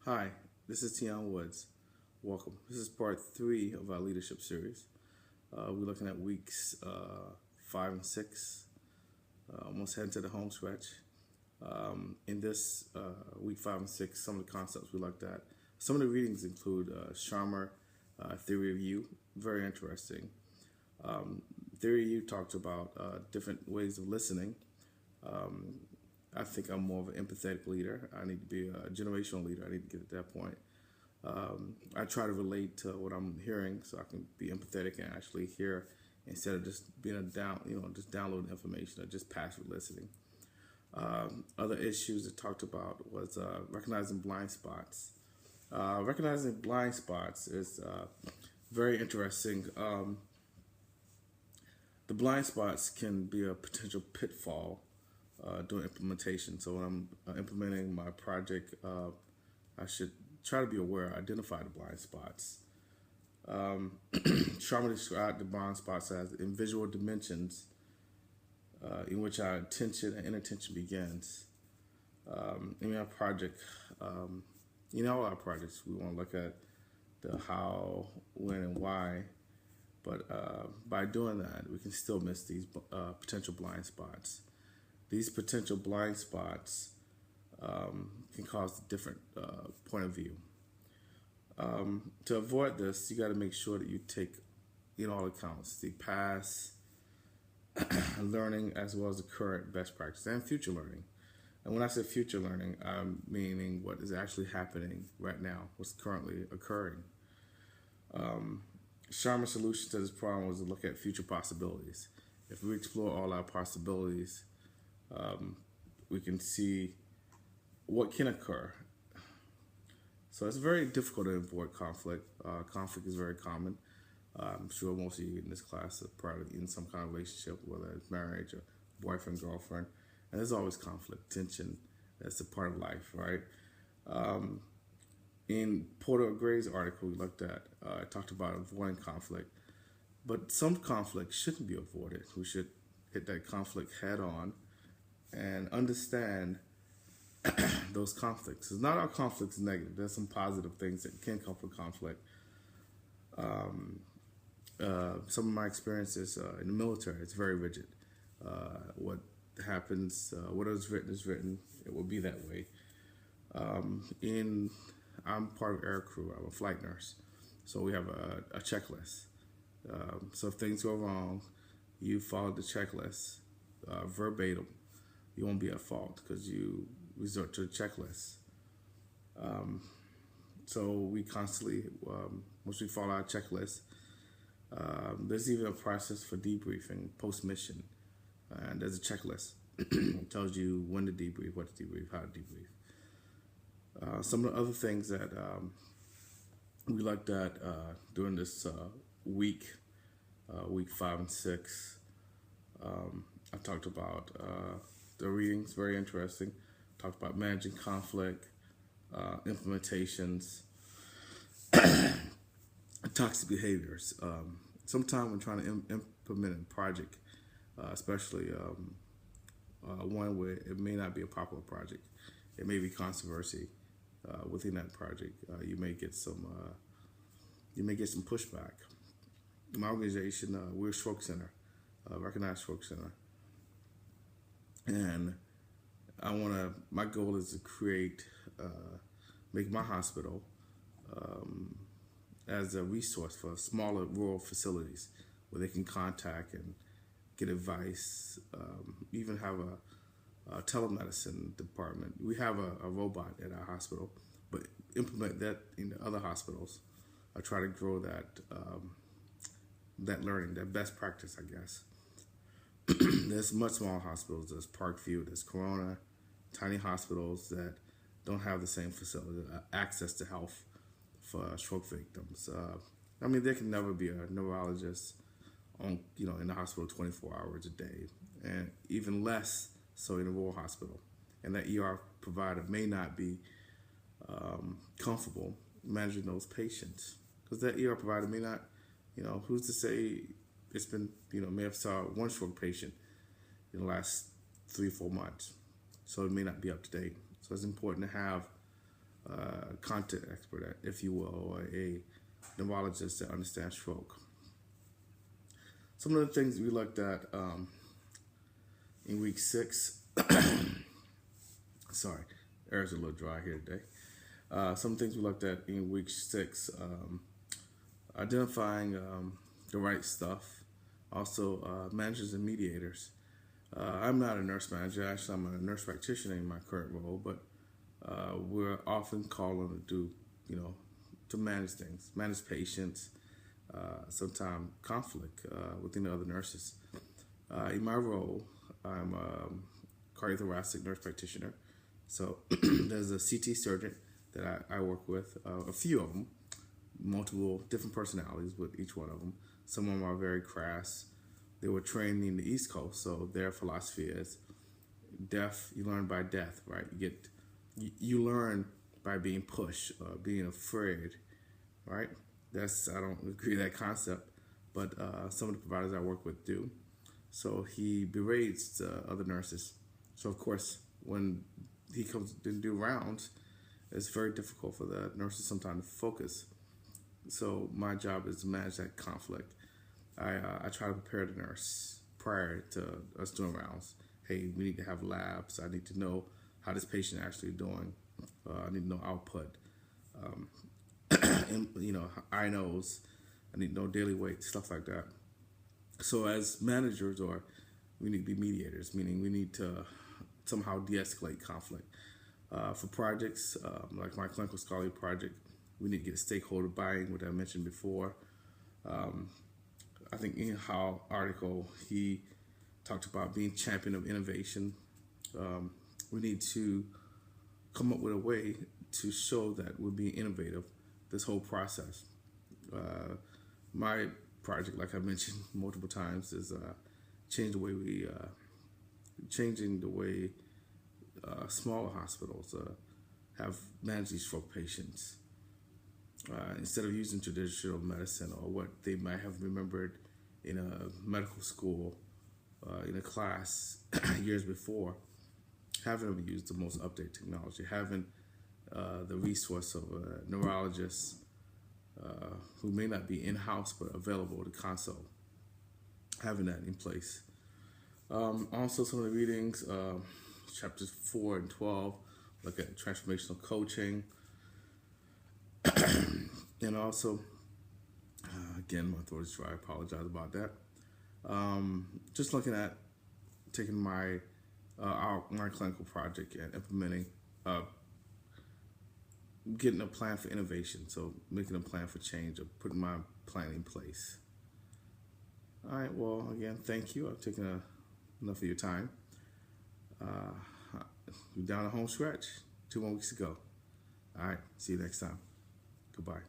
Hi, this is Tion Woods. Welcome. This is part three of our leadership series. We're looking at weeks 5 and 6, almost heading to the home stretch. In this week 5 and 6, some of the concepts we looked at. Some of the readings include Sharma Theory of You, very interesting. Theory of You talked about different ways of listening. I think I'm more of an empathetic leader. I need to be a generational leader. I need to get at that point. I try to relate to what I'm hearing so I can be empathetic and actually hear instead of just being just downloading information or just passive listening. Other issues that talked about was recognizing blind spots. Recognizing blind spots is very interesting. The blind spots can be a potential pitfall during implementation. So when I'm implementing my project, I should try to be aware, identify the blind spots. Sharma described the blind spots as invisible dimensions in which our attention and inattention begins. In our project, all our projects, we want to look at the how, when, and why. But by doing that, we can still miss these potential blind spots. These potential blind spots can cause a different point of view. To avoid this, you got to make sure that you take in all accounts the past learning as well as the current best practice and future learning. And when I say future learning, I'm meaning what is actually happening right now, what's currently occurring. Sharma's solution to this problem was to look at future possibilities. If we explore all our possibilities, we can see what can occur. So it's very difficult to avoid conflict. Conflict is very common. I'm sure most of you in this class are probably in some kind of relationship, whether it's marriage or boyfriend, girlfriend. And there's always conflict, tension. That's a part of life, right? In Porter Gray's article we looked at, it talked about avoiding conflict. But some conflict shouldn't be avoided. We should hit that conflict head on and understand those conflicts. It's not all conflicts negative. There's some positive things that can come from conflict. Some of my experiences in the military, it's very rigid. What happens, what is written, it will be that way. I'm part of air crew. I'm a flight nurse. So we have a checklist. So if things go wrong, you follow the checklist verbatim. You won't be at fault because you resort to the checklist. So we constantly, once we follow our checklist, there's even a process for debriefing post-mission. And there's a checklist. It tells you when to debrief, what to debrief, how to debrief. Some of the other things that we looked at during this week 5 and 6, I talked about the readings, very interesting. Talked about managing conflict, implementations, toxic behaviors. Sometimes when trying to implement a project, especially one where it may not be a popular project, it may be controversy within that project. You may get some pushback. In my organization, we're a stroke center, recognized stroke center, and my goal is to make my hospital as a resource for smaller rural facilities where they can contact and get advice, even have a telemedicine department. We have a robot at our hospital, but implement that in the other hospitals. I try to grow that learning, that best practice, I guess. There's much smaller hospitals. There's Parkview, there's Corona, tiny hospitals that don't have the same facility, access to health for stroke victims. There can never be a neurologist in the hospital 24 hours a day, and even less so in a rural hospital. And that ER provider may not be comfortable managing those patients because that ER provider may not, who's to say it's been, may have saw one stroke patient in the last 3 or 4 months. So it may not be up to date. So it's important to have content expert, if you will, or a neurologist that understands stroke. Some of the things we looked at in week 6. Sorry, air's a little dry here today. Some things we looked at in week 6, identifying the right stuff, also managers and mediators. I'm not a nurse manager. Actually, I'm a nurse practitioner in my current role, but we're often called on to do, to manage things, manage patients, sometimes conflict within the other nurses. In my role, I'm a cardiothoracic nurse practitioner. So there's a CT surgeon that I work with, a few of them, multiple different personalities with each one of them. Some of them are very crass. They were trained in the East Coast, so their philosophy is death, you learn by death, right? You learn by being pushed, being afraid, right? I don't agree with that concept, but some of the providers I work with do. So he berates other nurses. So of course, when he comes to do rounds, it's very difficult for the nurses sometimes to focus. So my job is to manage that conflict. I try to prepare the nurse prior to us doing rounds. Hey, we need to have labs. I need to know how this patient actually doing. I need to know output. And, I-NOs. I need to know daily weight, stuff like that. So as managers, or we need to be mediators, meaning we need to somehow de-escalate conflict. For projects, like my clinical scholarly project, we need to get stakeholder buy-in, what I mentioned before. I think in Howell's article, he talked about being champion of innovation. We need to come up with a way to show that we're being innovative this whole process. My project, like I mentioned multiple times, is changing the way smaller hospitals have managed these stroke patients. Instead of using traditional medicine or what they might have remembered in a medical school, in a class years before, having them use the most updated technology, having the resource of a neurologist who may not be in-house but available to consult, having that in place. Also, some of the readings, chapters 4 and 12, look at transformational coaching. And also, again, my throat is dry. I apologize about that. Just looking at taking my clinical project and implementing, getting a plan for innovation. So making a plan for change, or putting my plan in place. All right. Well, again, thank you. I've taken enough of your time. We're down the home stretch. 2 more weeks to go. All right. See you next time. Goodbye.